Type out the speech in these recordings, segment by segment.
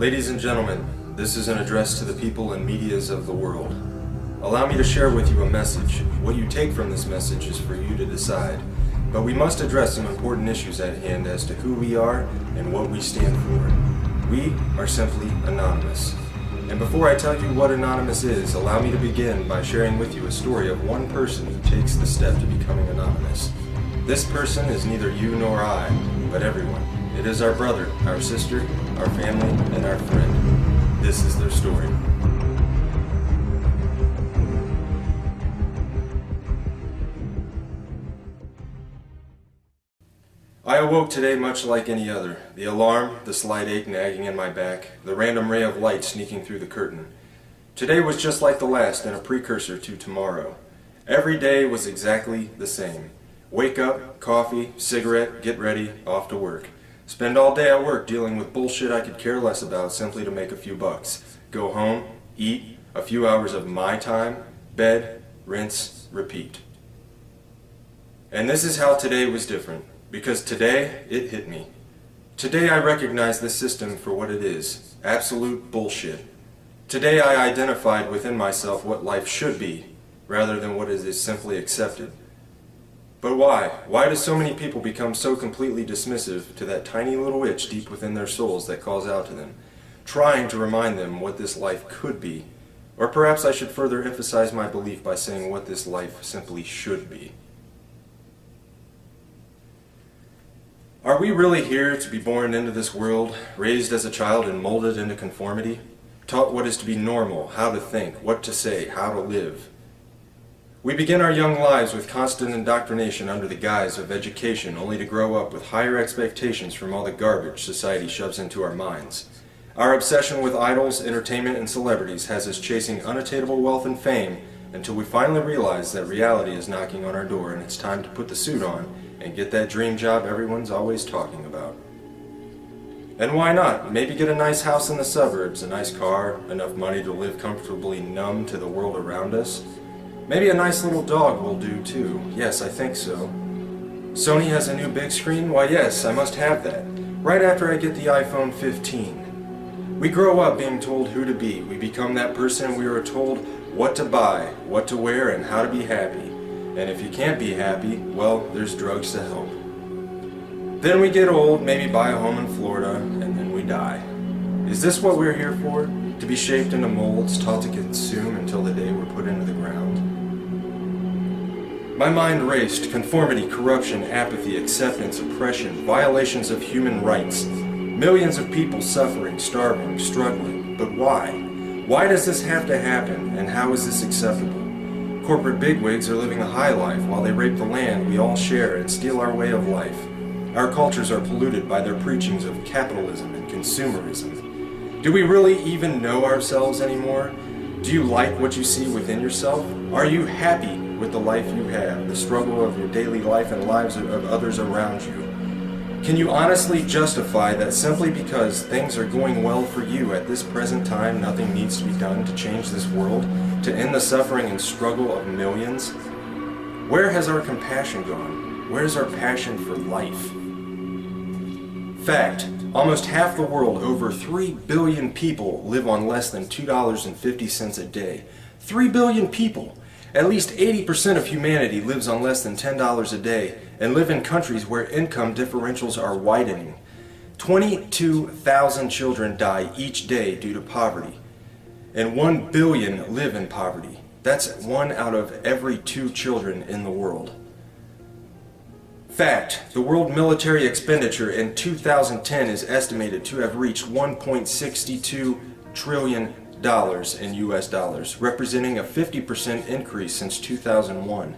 Ladies and gentlemen, this is an address to the people and medias of the world. Allow me to share with you a message. What you take from this message is for you to decide. But we must address some important issues at hand as to who we are and what we stand for. We are simply anonymous. And before I tell you what anonymous is, allow me to begin by sharing with you a story of one person who takes the step to becoming anonymous. This person is neither you nor I, but everyone. It is our brother, our sister, our family, and our friend. This is their story. I awoke today much like any other. The alarm, the slight ache nagging in my back, the random ray of light sneaking through the curtain. Today was just like the last and a precursor to tomorrow. Every day was exactly the same. Wake up, coffee, cigarette, get ready, off to work. Spend all day at work dealing with bullshit I could care less about simply to make a few bucks. Go home, eat, a few hours of my time, bed, rinse, repeat. And this is how today was different. Because today, it hit me. Today I recognize this system for what it is. Absolute bullshit. Today I identified within myself what life should be, rather than what is simply accepted. But why? Why do so many people become so completely dismissive to that tiny little itch deep within their souls that calls out to them, trying to remind them what this life could be? Or perhaps I should further emphasize my belief by saying what this life simply should be. Are we really here to be born into this world, raised as a child and molded into conformity? Taught what is to be normal, how to think, what to say, how to live? We begin our young lives with constant indoctrination under the guise of education, only to grow up with higher expectations from all the garbage society shoves into our minds. Our obsession with idols, entertainment, and celebrities has us chasing unattainable wealth and fame until we finally realize that reality is knocking on our door and it's time to put the suit on and get that dream job everyone's always talking about. And why not? Maybe get a nice house in the suburbs, a nice car, enough money to live comfortably numb to the world around us. Maybe a nice little dog will do too. Yes, I think so. Sony has a new big screen? Why yes, I must have that. Right after I get the iPhone 15. We grow up being told who to be. We become that person we are told what to buy, what to wear, and how to be happy. And if you can't be happy, well, there's drugs to help. Then we get old, maybe buy a home in Florida, and then we die. Is this what we're here for? To be shaped into molds, taught to consume until the day we're put into the ground? My mind raced. Conformity, corruption, apathy, acceptance, oppression, violations of human rights. Millions of people suffering, starving, struggling. But why? Why does this have to happen, and how is this acceptable? Corporate bigwigs are living a high life while they rape the land we all share and steal our way of life. Our cultures are polluted by their preachings of capitalism and consumerism. Do we really even know ourselves anymore? Do you like what you see within yourself? Are you happy with the life you have, the struggle of your daily life and lives of others around you? Can you honestly justify that simply because things are going well for you at this present time, nothing needs to be done to change this world, to end the suffering and struggle of millions? Where has our compassion gone? Where is our passion for life? Fact, almost half the world, over 3 billion people, live on less than $2.50 a day. 3 billion people! At least 80% of humanity lives on less than $10 a day and live in countries where income differentials are widening. 22,000 children die each day due to poverty, and 1 billion live in poverty. That's 1 out of every 2 children in the world. Fact, the world military expenditure in 2010 is estimated to have reached $1.62 trillion in US dollars, representing a 50% increase since 2001.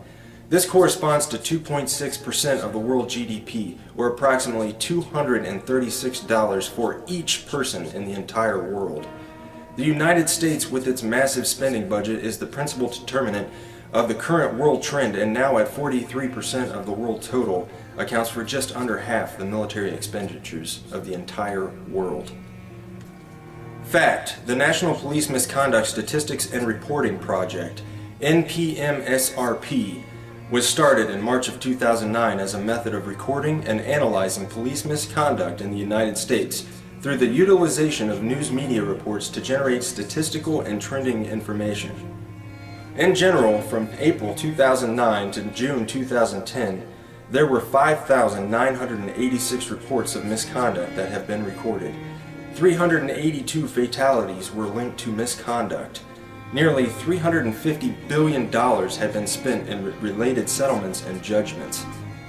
This corresponds to 2.6% of the world GDP, or approximately $236 for each person in the entire world. The United States, with its massive spending budget, is the principal determinant of the current world trend, and now at 43% of the world total, accounts for just under half the military expenditures of the entire world. Fact, the National Police Misconduct Statistics and Reporting Project, NPMSRP, was started in March of 2009 as a method of recording and analyzing police misconduct in the United States through the utilization of news media reports to generate statistical and trending information. In general, from April 2009 to June 2010, there were 5,986 reports of misconduct that have been recorded. 382 fatalities were linked to misconduct. Nearly $350 billion had been spent in related settlements and judgments.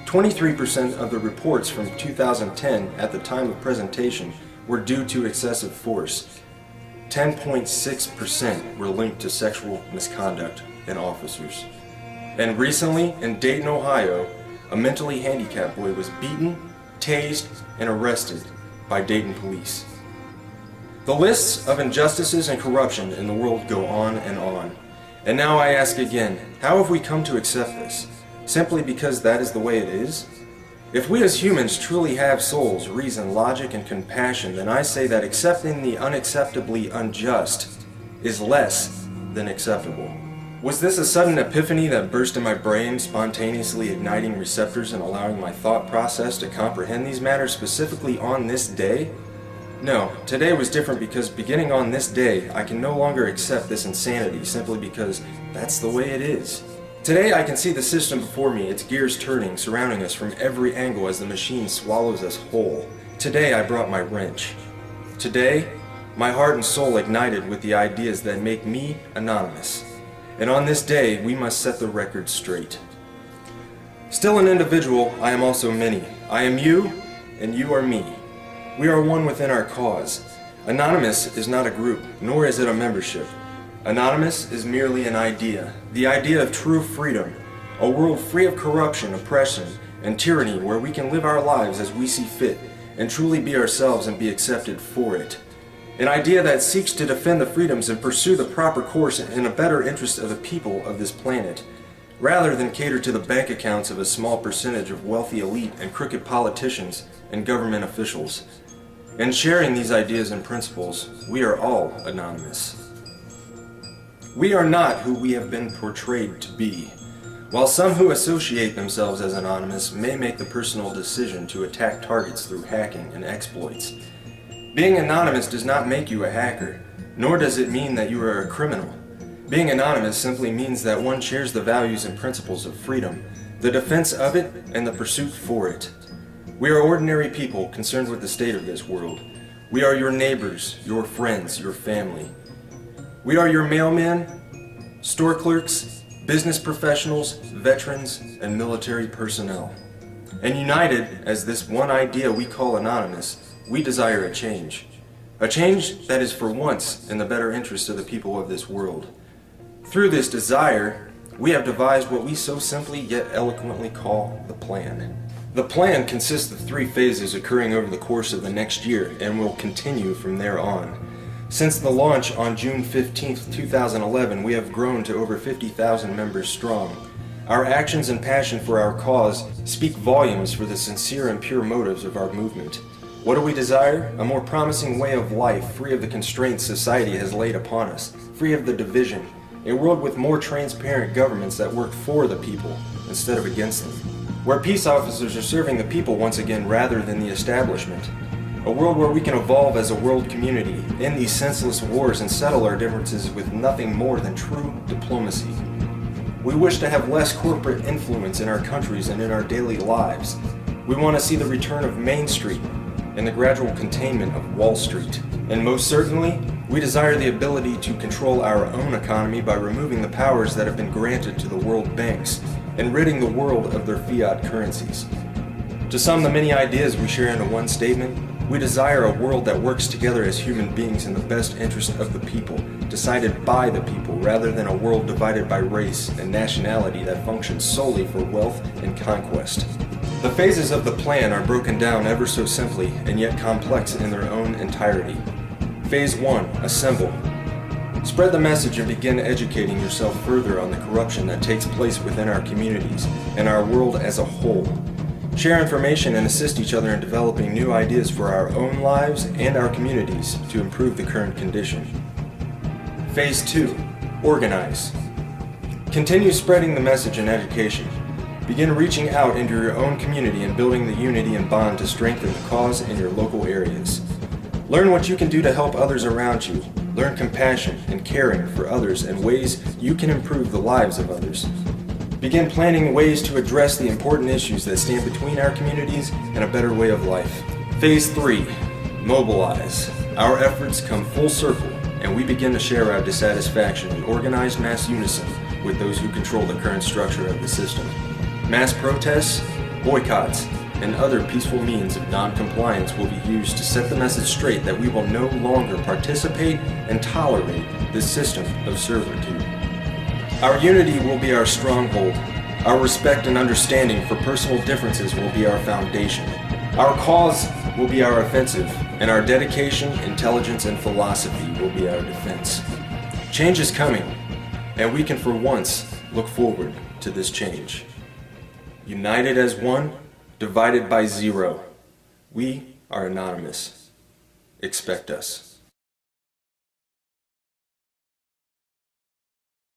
23% of the reports from 2010 at the time of presentation were due to excessive force. 10.6% were linked to sexual misconduct in officers. And recently, in Dayton, Ohio, a mentally handicapped boy was beaten, tased, and arrested by Dayton police. The lists of injustices and corruption in the world go on and on. And now I ask again, how have we come to accept this? Simply because that is the way it is? If we as humans truly have souls, reason, logic, and compassion, then I say that accepting the unacceptably unjust is less than acceptable. Was this a sudden epiphany that burst in my brain, spontaneously igniting receptors and allowing my thought process to comprehend these matters specifically on this day? No, today was different because beginning on this day, I can no longer accept this insanity simply because that's the way it is. Today I can see the system before me, its gears turning, surrounding us from every angle as the machine swallows us whole. Today I brought my wrench. Today, my heart and soul ignited with the ideas that make me anonymous. And on this day, we must set the record straight. Still an individual, I am also many. I am you, and you are me. We are one within our cause. Anonymous is not a group, nor is it a membership. Anonymous is merely an idea, the idea of true freedom, a world free of corruption, oppression, and tyranny where we can live our lives as we see fit and truly be ourselves and be accepted for it. An idea that seeks to defend the freedoms and pursue the proper course in a better interest of the people of this planet, rather than cater to the bank accounts of a small percentage of wealthy elite and crooked politicians and government officials. In sharing these ideas and principles, we are all anonymous. We are not who we have been portrayed to be. While some who associate themselves as anonymous may make the personal decision to attack targets through hacking and exploits, being anonymous does not make you a hacker, nor does it mean that you are a criminal. Being anonymous simply means that one shares the values and principles of freedom, the defense of it, and the pursuit for it. We are ordinary people concerned with the state of this world. We are your neighbors, your friends, your family. We are your mailmen, store clerks, business professionals, veterans, and military personnel. And united as this one idea we call anonymous, we desire a change. A change that is for once in the better interest of the people of this world. Through this desire, we have devised what we so simply yet eloquently call the plan. The plan consists of 3 phases occurring over the course of the next year and will continue from there on. Since the launch on June 15, 2011, we have grown to over 50,000 members strong. Our actions and passion for our cause speak volumes for the sincere and pure motives of our movement. What do we desire? A more promising way of life, free of the constraints society has laid upon us, free of the division, a world with more transparent governments that work for the people instead of against them, where peace officers are serving the people once again rather than the establishment, a world where we can evolve as a world community, end these senseless wars and settle our differences with nothing more than true diplomacy. We wish to have less corporate influence in our countries and in our daily lives. We want to see the return of Main Street and the gradual containment of Wall Street. And most certainly, we desire the ability to control our own economy by removing the powers that have been granted to the world banks and ridding the world of their fiat currencies. To sum the many ideas we share into one statement, we desire a world that works together as human beings in the best interest of the people, decided by the people, rather than a world divided by race and nationality that functions solely for wealth and conquest. The phases of the plan are broken down ever so simply and yet complex in their own entirety. Phase 1. Assemble. Spread the message and begin educating yourself further on the corruption that takes place within our communities and our world as a whole. Share information and assist each other in developing new ideas for our own lives and our communities to improve the current condition. Phase 2. Organize. Continue spreading the message and education. Begin reaching out into your own community and building the unity and bond to strengthen the cause in your local areas. Learn what you can do to help others around you. Learn compassion and caring for others and ways you can improve the lives of others. Begin planning ways to address the important issues that stand between our communities and a better way of life. Phase 3. Mobilize. Our efforts come full circle, and we begin to share our dissatisfaction in organized mass unison with those who control the current structure of the system. Mass protests, boycotts, and other peaceful means of non-compliance will be used to set the message straight that we will no longer participate and tolerate this system of servitude. Our unity will be our stronghold. Our respect and understanding for personal differences will be our foundation. Our cause will be our offensive, and our dedication, intelligence, and philosophy will be our defense. Change is coming, and we can for once look forward to this change. United as one, divided by zero. We are anonymous. Expect us.